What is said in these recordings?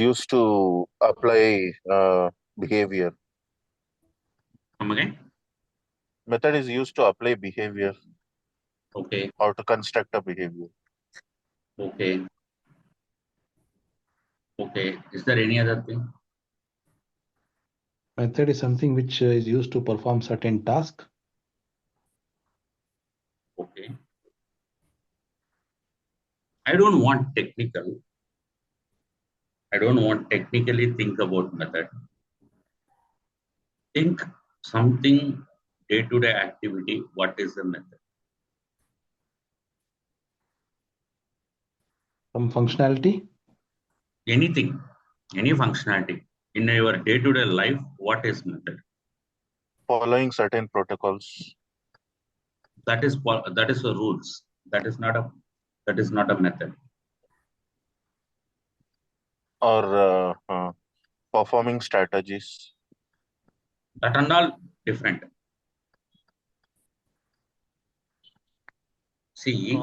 used to apply behavior. Come again? Method is used to apply behavior Okay. or to construct a behavior. Okay. Okay. Is there any other thing? Method is something which is used to perform certain task. Okay. I don't want technical. I don't want technically think about method. Think something day-to-day activity. What is the method? Some functionality. Anything, any functionality in your day-to-day life. What is method? Following certain protocols. That is the rules. That is not a method. Or performing strategies. That and all different. See,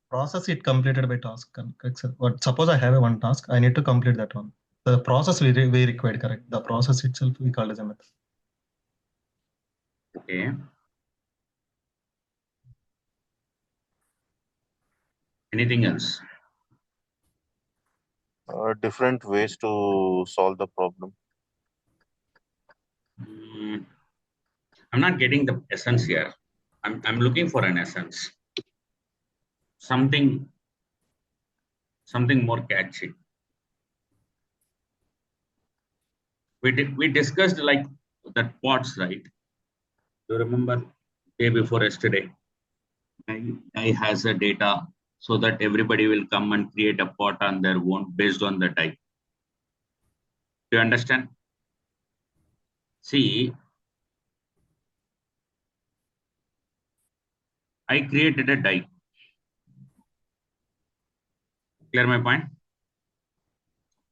process it completed by task. Correct, sir. But suppose I have one task, I need to complete that one. The process we required, correct? The process itself we call as a method. okay. Anything else? Different ways to solve the problem. I'm not getting the essence here. I'm looking for an essence. Something more catchy. We discussed like that pots, right? You remember day before yesterday? I has a data so that everybody will come and create a pot on their own based on the type. Do you understand? See, I created a die. Clear my point?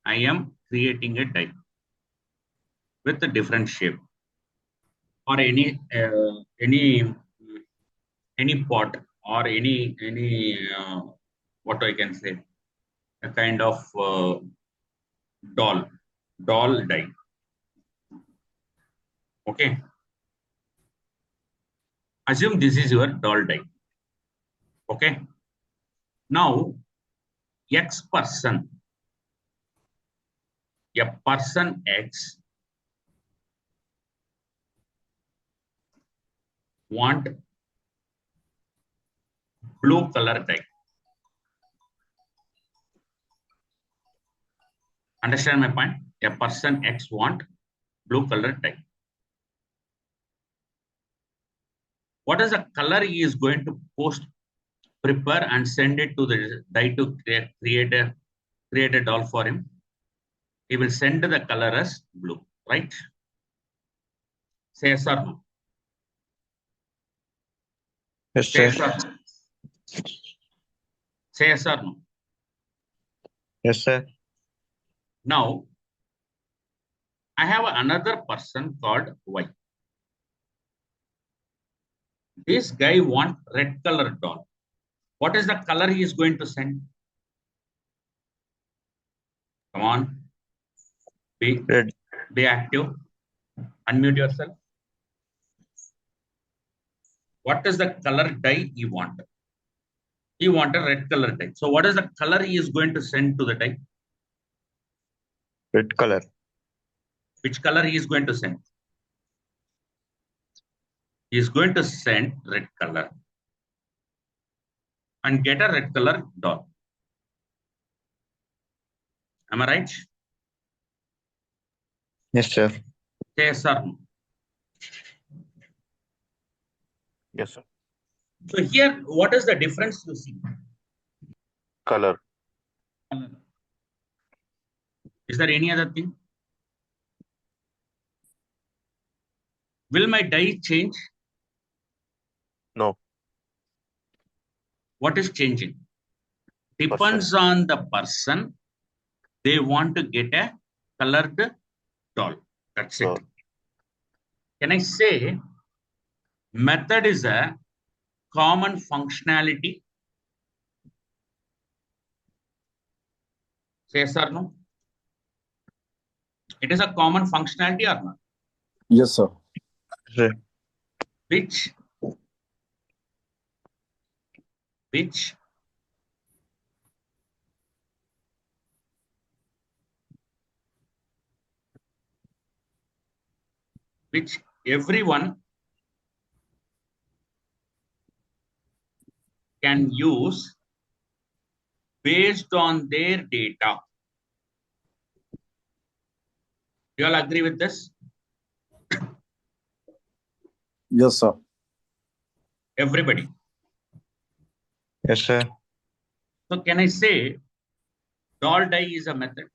I am creating a die with a different shape or any pot or any what I can say, a kind of doll die. Okay. Assume this is your doll die. Okay. Now, X person, a person X want blue color die. Understand my point? A person X want blue color die. What is the color he is going to prepare and send it to the die to create a doll for him? He will send the color as blue, right? Say yes or no? Yes, sir. Say yes or no? Yes, sir. Now, I have another person called Y. This guy wants red color doll. What is the color he is going to send? Come on. Red. Be active. Unmute yourself. What is the color die he wants? He wants a red color die. So what is the color he is going to send to the die? Red color. Which color he is going to send? He is going to send red color and get a red color doll. Am I right? Yes, sir. Yes or no? Yes, sir. So here, what is the difference you see? Color. Is there any other thing? Will my die change? No. What is changing? Depends on the person. They want to get a colored doll. That's it. Can I say method is a common functionality? Say yes or no? It is a common functionality or not? Yes, sir. Sir. Which everyone can use based on their data. Do you all agree with this? Yes, sir. Everybody. Yes, sir. So can I say doll die is a method?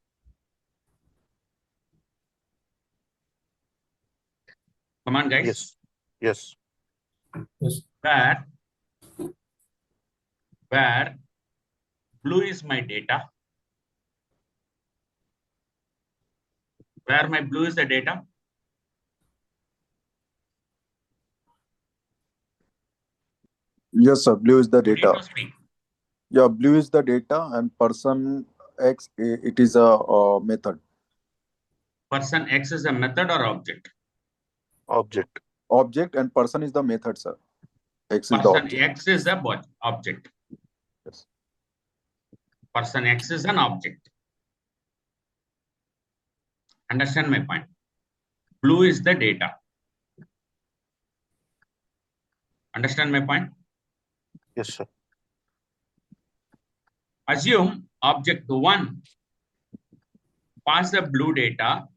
Come on, guys. Yes. Where blue is my data. Where my blue is the data. Yes, sir. Blue is the You need data. to speak. Yeah, blue is the data, and person X, it is a method. Person X is a method or object? Object. Object, and person is the method, sir. X is the Person object. X is the object. Yes. Person X is an object. Understand my point? Blue is the data. Understand my point? Yes, sir. Assume object 1 pass the blue data.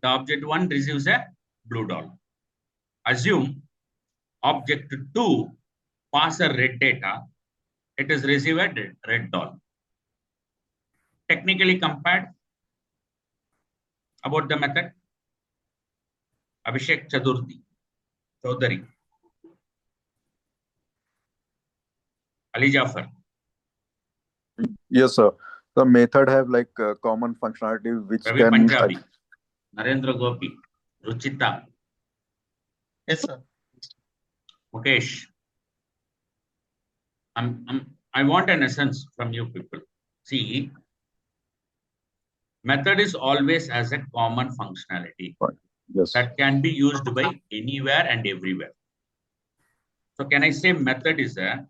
The object 1 receives a blue doll. Assume object 2 pass a red data. It is receive a red doll. Technically compared about the method. Abhishek Chaudhary. Ali Jafar. Yes, sir. The method have like common functionality which Ravi can. Punjabi. Narendra Gopi. Ruchita. Yes, sir. Mukesh. I want an essence from you people. See, method is always as a common functionality. Yes. That can be used by anywhere and everywhere. So can I say method is a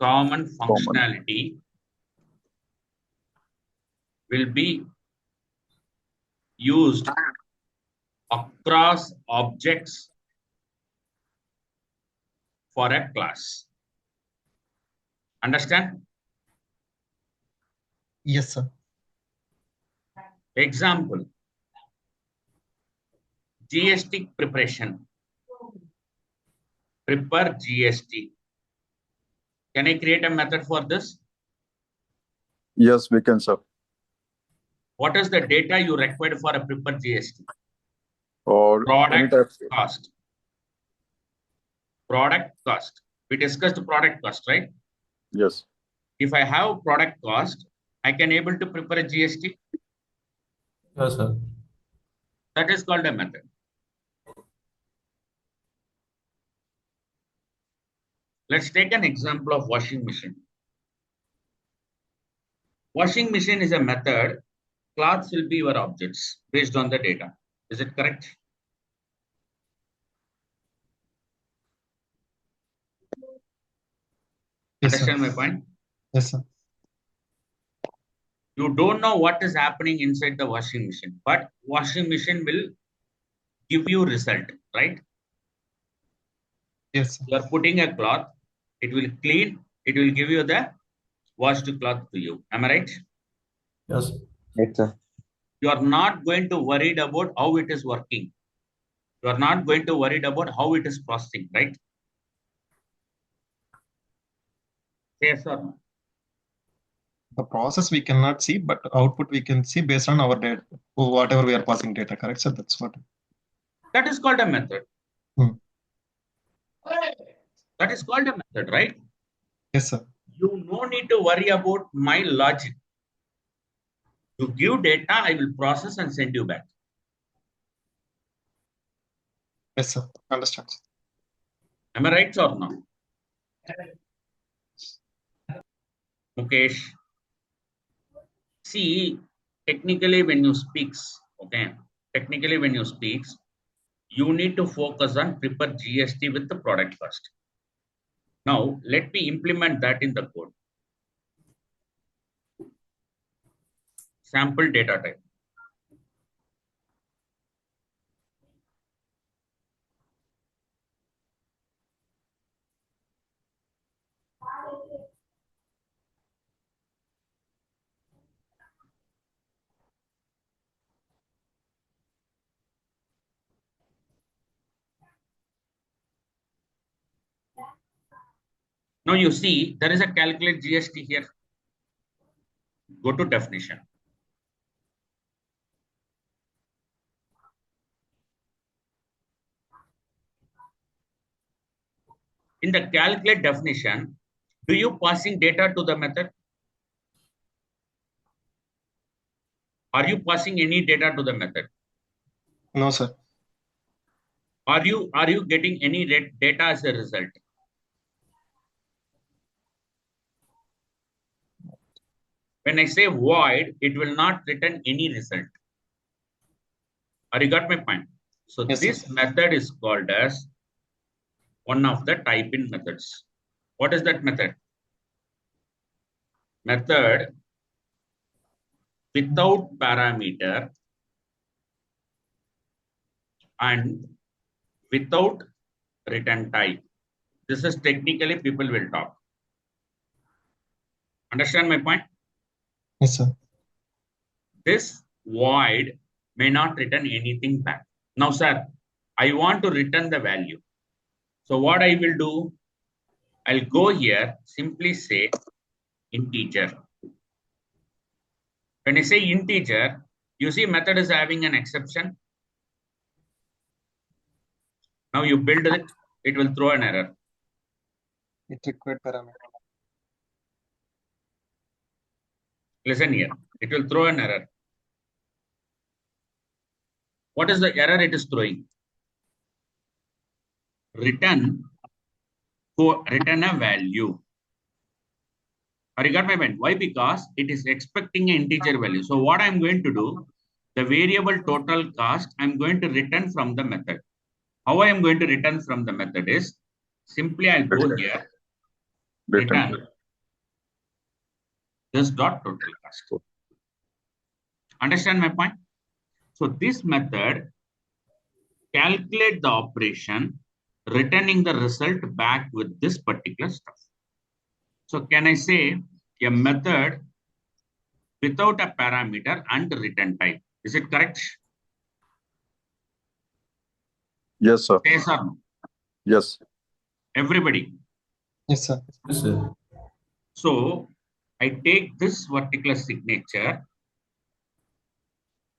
common functionality will be used across objects for a class. Understand? Yes, sir. Example, GST preparation. Prepare GST. Can I create a method for this? Yes, we can, sir. What is the data you required for a prepare GST? Or Product cost. Product cost. We discussed product cost, right? Yes. If I have product cost, I can able to prepare a GST. Yes, sir. That is called a method. Let's take an example of washing machine. Washing machine is a method. Clothes will be your objects based on the data. Is it correct? Yes, Understand sir. my point? Yes, sir. You don't know what is happening inside the washing machine, but washing machine will give you result, right? Yes, sir. You are putting a cloth, it will clean, it will give you the washed cloth to you. Am I right? Yes. Yes, sir. You are not going to worried about how it is working. You are not going to worried about how it is processing, right? Yes or no? The process we cannot see, but output we can see based on our data, whatever we are passing data, correct, sir? That's what. That is called a method. That is called a method, right? Yes, sir. You no need to worry about my logic. You give data, I will process and send you back. Yes, sir. Understand. Am I right or no? Mukesh. See, technically when you speaks, okay, technically when you speaks, you need to focus on prepare GST with the product cost. Now, let me implement that in the code. Sample data type. Now you see there is a calculate GST here. Go to definition. In the calculate definition, do you passing data to the method? Are you passing any data to the method? No, sir. Are you getting any data as a result? When I say void, it will not return any result. Are you got my point? So Yes, this sir. method is called as one of the type in methods. What is that method? Method without parameter and without return type. This is technically people will talk. Understand my point? Yes, sir. This void may not return anything back. Now, sir, I want to return the value. So what I will do, I'll go here, simply say integer. When I say integer, you see method is having an exception. Now you build it, it will throw an error. It required parameter. Listen here, it will throw an error. What is the error it is throwing? Return a value. Or you got my point? Why? Because it is expecting an integer value. So what I'm going to do, the variable total cost, I'm going to return from the method. How I am going to return from the method is simply I'll go here, return this dot total cost. Understand my point? So this method calculate the operation, returning the result back with this particular stuff. So can I say a method without a parameter and return type? Is it correct? Yes, sir. Yes or no? Yes. Everybody. Yes, sir. Yes, sir. So I take this particular signature.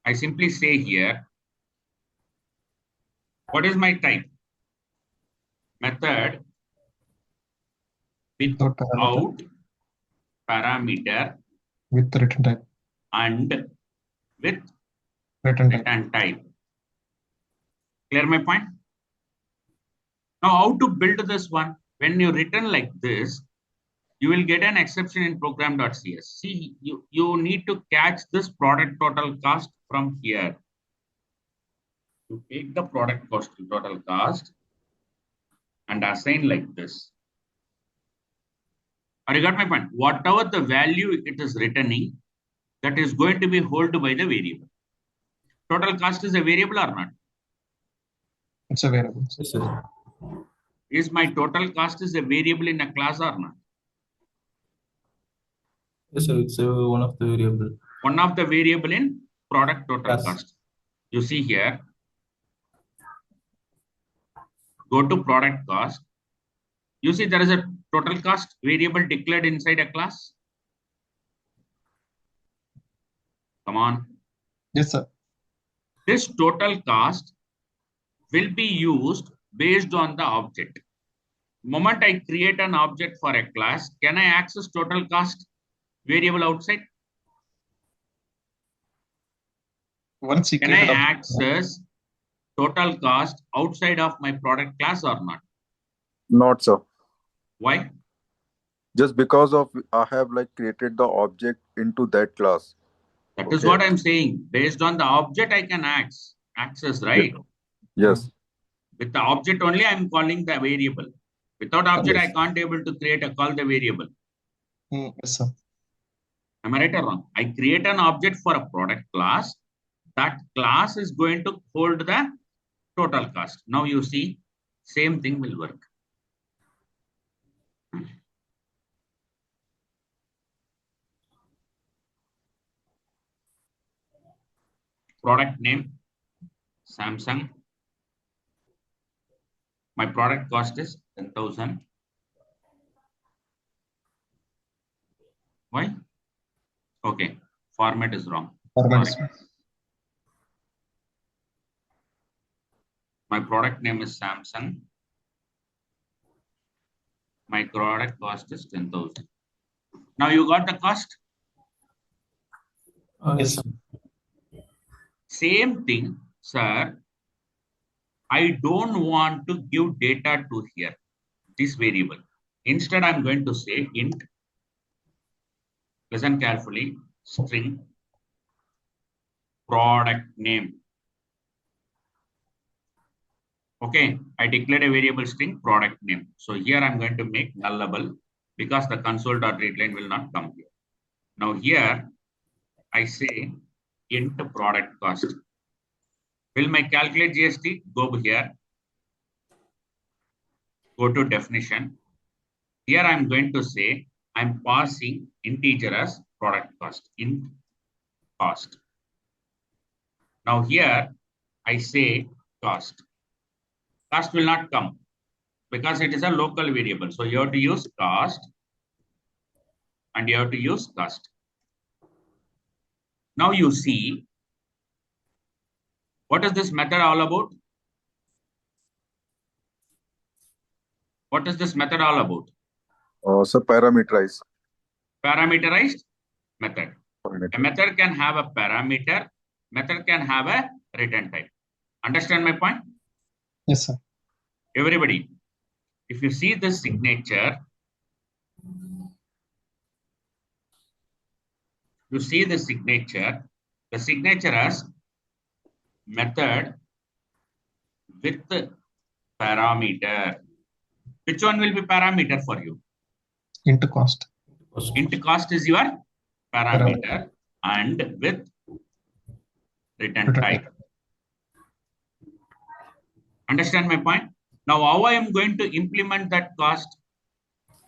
I simply say here, what is my type? Method without parameter With return type. and with Return type. return type. Clear my point? Now, how to build this one? When you return like this, you will get an exception in program.cs. See, you need to catch this product total cost from here. You take the product cost total cost and assign like this. Or you got my point? Whatever the value it is returning, that is going to be held by the variable. Total cost is a variable or not? It's a variable. Yes, sir. Is my total cost is a variable in a class or not? Yes, sir. It's one of the variable. One of the variable in product total Yes. cost. You see here, go to product cost. You see there is a total cost variable declared inside a class. Come on. Yes, sir. This total cost will be used based on the object. Moment I create an object for a class, can I access total cost variable outside? Once you Can I create an access total cost outside of my product class or not? Not, sir. Why? Just because of I have like created the object into that class. That is Okay. what I'm saying. Based on the object, I can access, right? Yes. With the object only, I'm calling the variable. Without object, Yes. I can't able to create a call the variable. Yes, sir. Am I right or wrong? I create an object for a product class. That class is going to hold the total cost. Now you see, same thing will work. Product name, Samsung. My product cost is 10,000. Why? Okay, format is wrong. Format Sorry. is- My product name is Samsung. My product cost is 10,000. Now you got the cost? Yes, Yes. sir. Same thing, sir. I don't want to give data to here, this variable. Instead, I'm going to say int, listen carefully, string, product name. Okay, I declared a variable string product name. So here I'm going to make nullable because the console.readline will not come here. Now here I say int product cost. Will my calculate GST go here? Go to definition. Here I'm going to say I'm passing integer as product cost, int cost. Now here I say cost. Cost will not come because it is a local variable. So you have to use cost and you have to use cost. Now you see, what is this method all about? What is this method all about? So parameterize. Parameterized method. A method can have a parameter, method can have a return type. Understand my point? Yes, sir. Everybody, if you see this signature, you see the signature has method with parameter. Which one will be parameter for you? Into cost. Int cost is your parameter and with return type. Understand my point? Now, how I am going to implement that cost?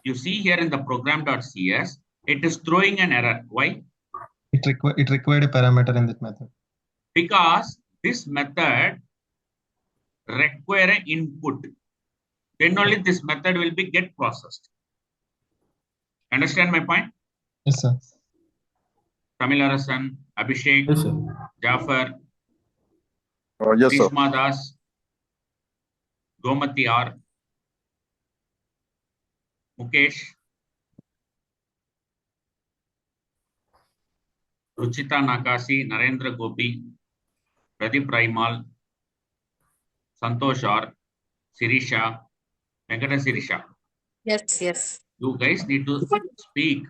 You see here in the program.cs, it is throwing an error. Why? It required a parameter in that method. Because this method require an input. Then only this method will be get processed. Understand my point? Yes, sir. Tamil Arasan, Abhishek, Yes, sir. Jafar, Yes, sir. Bhishma Das, Gomati R, Mukesh, Ruchita Nakasi, Narendra Gopi, Pradeep Raimal, Santosh R, Sirisha, Venkata Sirisha. Yes, yes. You guys need to speak.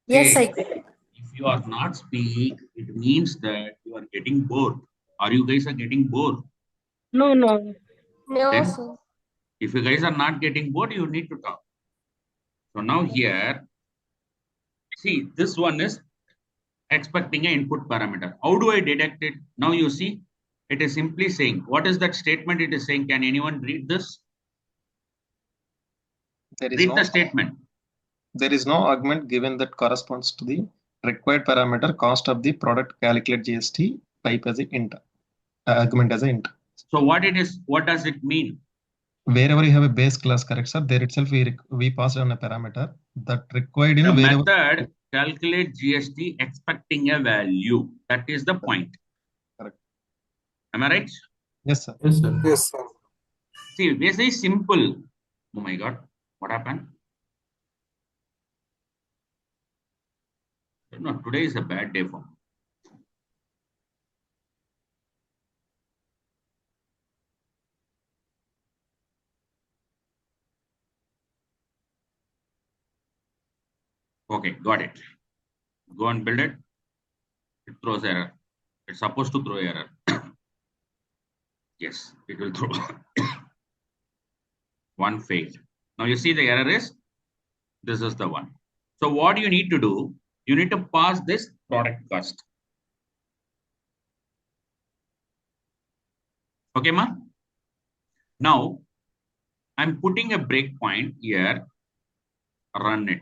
Yes, Hey, I could. if you are not speak, it means that you are getting bored. Or you guys are getting bored. No, no. No, Then, sir. if you guys are not getting bored, you need to talk. So now here, see, this one is expecting an input parameter. How do I detect it? Now you see, it is simply saying, what is that statement it is saying? Can anyone read this? Read the statement. There is no argument given that corresponds to the required parameter cost of the product calculate GST type as a int. Argument as a int. So what it is, what does it mean? Wherever you have a base class, correct, sir, there itself we passed on a parameter that required in The wherever. method calculate GST expecting a value. That is the point. Correct. Am I right? Yes, sir. Yes, sir. Yes, sir. See, very simple. Oh my God, what happened? No, today is a bad day for me. Okay, got it. Go and build it. It throws error. It's supposed to throw error. Yes, it will throw. One failed. Now you see the error is, this is the one. So what you need to do, you need to pass this product cost. Okay, ma? Now, I'm putting a breakpoint here, run it.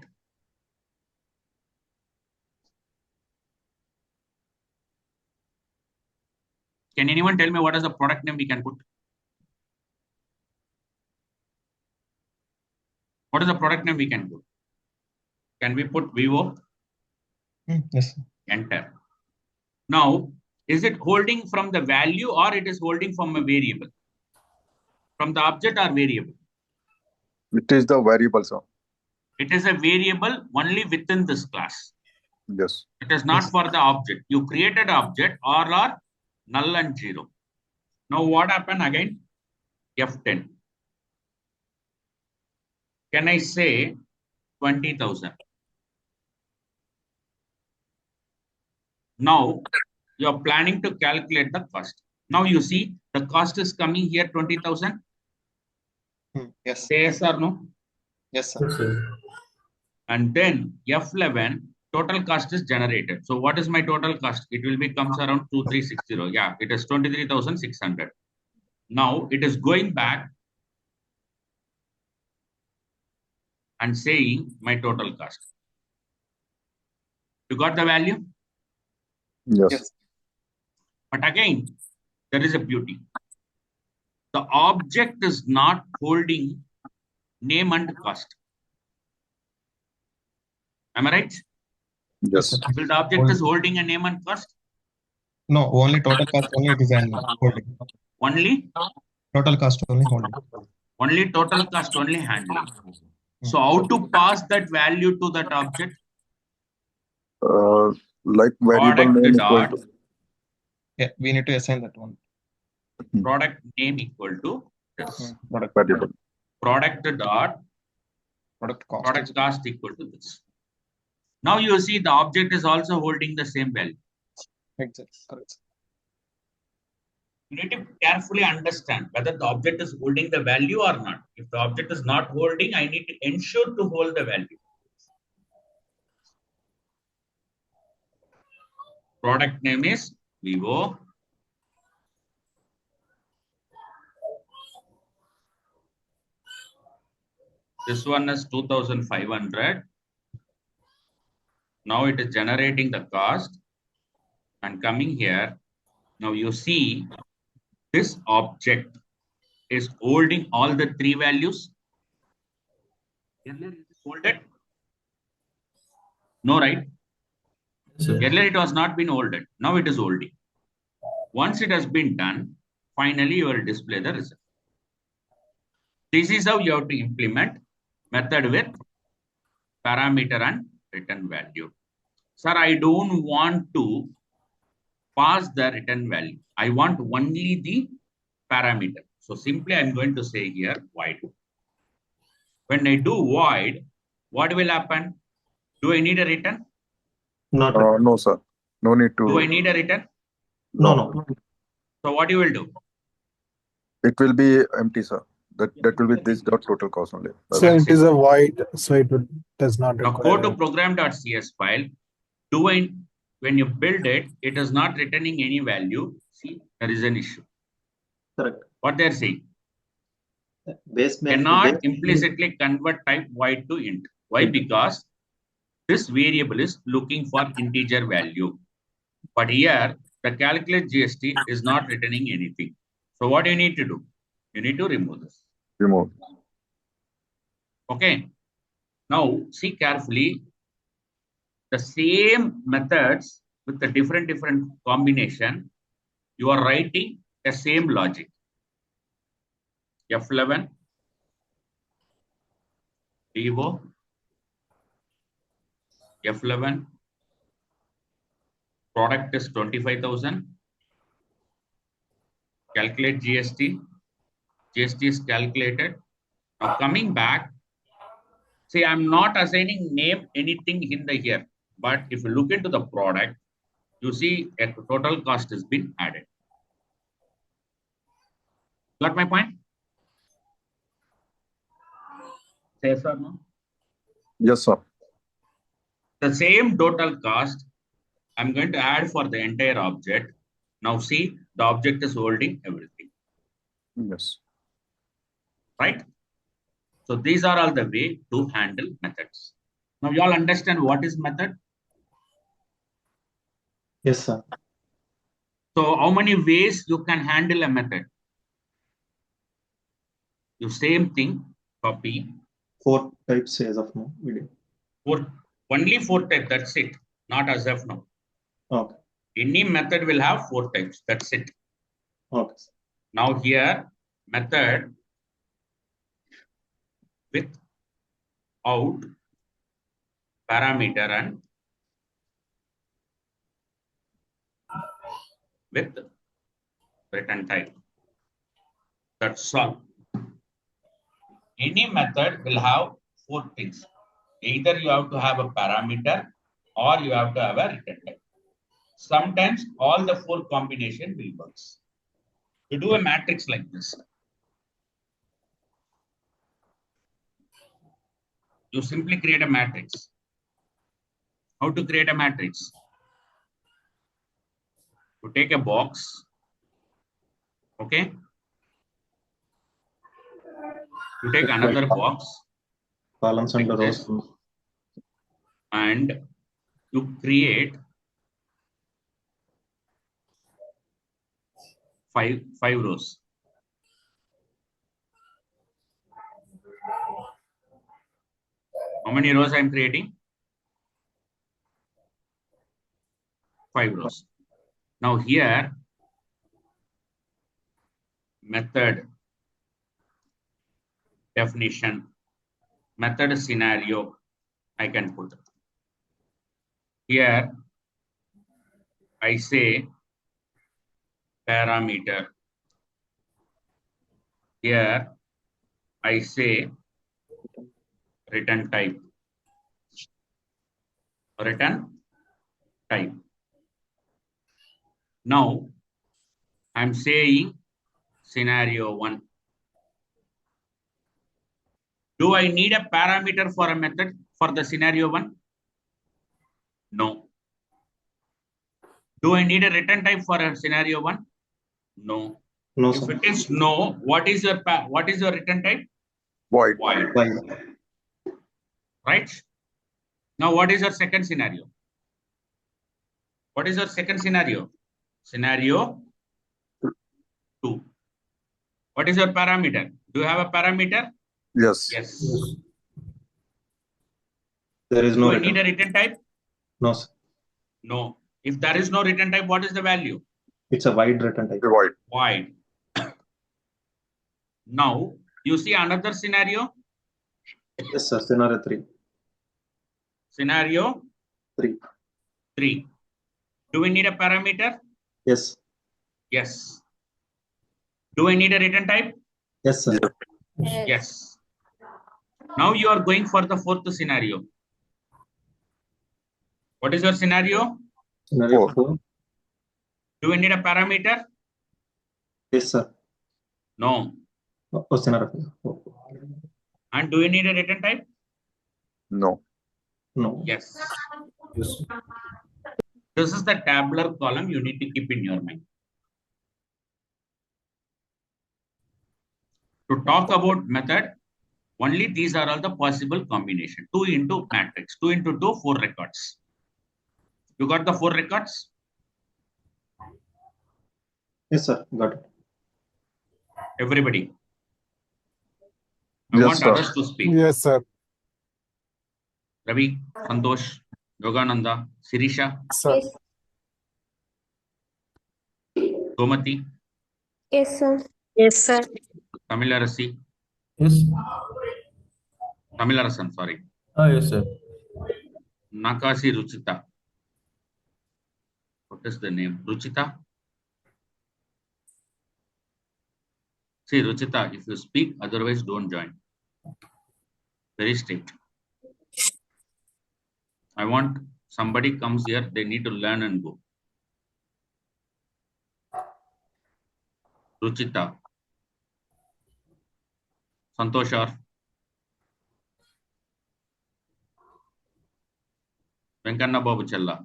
Can anyone tell me what is the product name we can put? What is the product name we can put? Can we put Vivo? Yes, sir. Enter. Now, is it holding from the value or it is holding from a variable? From the object or variable? It is the variable, sir. It is a variable only within this class. Yes. It is not Yes. for the object. You created object or are null and zero. Now what happened again? F10. Can I say 20,000? Now you are planning to calculate the cost. Now you see the cost is coming here 20,000. Yes. Yes or no? Yes, sir. Yes, sir. And then F11 total cost is generated. So what is my total cost? It will be comes around 2360. Yeah, it is 23,600. Now it is going back and saying my total cost. You got the value? Yes. Yes. But again, there is a beauty. The object is not holding name and cost. Am I right? Yes. sir. Will the object is holding a name and cost? No, only total cost only it is holding. Only Total cost only holding. total cost only handling. So how to pass that value to that object? Like variable Product name equal dot to Yeah, we need to assign that one. product name equal to this. Product variable. Product dot cost. product cost equal to this. Now you see the object is also holding the same value. Exactly. Correct. You need to carefully understand whether the object is holding the value or not. If the object is not holding, I need to ensure to hold the value. Product name is Vivo. This one is 2,500. Now it is generating the cost and coming here. Now you see this object is holding all the three values. Earlier it is holded. No, right? Yes, sir. Earlier it was not been holded. Now it is holding. Once it has been done, finally you will display the result. This is how you have to implement method with parameter and return value. Sir, I don't want to pass the return value. I want only the parameter. So simply I'm going to say here void. When I do void, what will happen? Do I need a return? Not No, sir. No need to. Do I need a return? no. So what you will do? It will be empty, sir. That will be this dot total cost only. So it is a void, so it does not Now require. go to program.cs file. When you build it, it is not returning any value. See, there is an issue. Correct. What they're saying? Base Cannot implicitly convert type void to int. Why? Because this variable is looking for integer value. But here, the calculate GST is not returning anything. So what do you need to do? You need to remove this. Remove. Okay. Now, see carefully. The same methods with the different combination, you are writing the same logic. F11, Vivo, F11, product is 25,000. Calculate GST. GST is calculated. Now coming back, see, I'm not assigning name anything in the here. But if you look into the product, You see a total cost has been added. Got my point? Yes or no? Yes, sir. The same total cost I'm going to add for the entire object. Now see, the object is holding everything, Yes. right? So these are all the way to handle methods. Now you all understand what is method? Yes, sir. So how many ways you can handle a method? You same thing, copy. 4 types as of now. We did. Only 4 types, that's it. Not as of now. Okay. Any method will have 4 types, that's it. Okay. Now here, method with out parameter and with return type. That's all. Any method will have 4 things. Either you have to have a parameter or you have to have a return type. Sometimes all the 4 combination will work. You do a matrix like this. You simply create a matrix. How to create a matrix? You take a box, okay? You take another box Columns and like rows. this, and you create five rows. How many rows I am creating? 5 rows. Now here, method definition, method scenario, I can put. Here, I say parameter. Here, I say return type. Return type. Now, I'm saying scenario 1. Do I need a parameter for a method for the scenario 1? No. Do I need a return type for a scenario 1? No. No, If sir. it is no, what is your return type? Void. Void. Fine. Right? Now, what is your second scenario? What is your second scenario? Scenario 2. What is your parameter? Do you have a parameter? Yes. Yes. There is no Do I need return. a return type? No, sir. No. If there is no return type, what is the value? It's a wide return type. Void. Void. Now, you see another scenario? Yes, sir. Scenario 3. Scenario 3. 3. Do we need a parameter? Yes. Yes. Do I need a return type? Yes, sir. Yes. Now you are going for the fourth scenario. What is your scenario? Scenario 4. 4. Do we need a parameter? Yes, sir. No. Oh, scenario 4. And do we need a return type? No. No. Yes. Yes. This is the tabular column you need to keep in your mind. To talk about method, only these are all the possible combination. 2 into matrix. 2 into 2, 4 records. You got the 4 records? Yes, sir. Got it. Everybody. I Yes, want sir. others to speak. Yes, sir. Ravi, Santosh, Yogananda, Sirisha, Sir. Gomati, Yes, sir. Yes, sir. Tamilarasi, Yes. Tamilarasan, sorry. Yes, sir. Nakasi Ruchita. What is the name? Ruchita? See, Ruchita, if you speak, otherwise don't join. Very strict. I want somebody comes here, they need to learn and go. Ruchita, Santosh or Venkanababu Chella.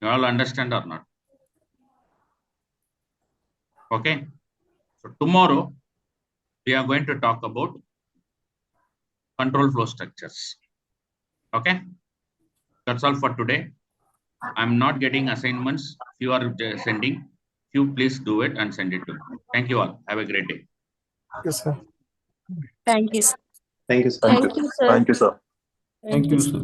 You all understand or not? Okay. So tomorrow we are going to talk about control flow structures. Okay. That's all for today. I'm not getting assignments. If you are sending, you please do it and send it to me. Thank you all. Have a great day. Yes, sir. Thank you, sir. Thank you, sir. Thank Thank you. you, sir. Thank you, sir. Thank you, sir.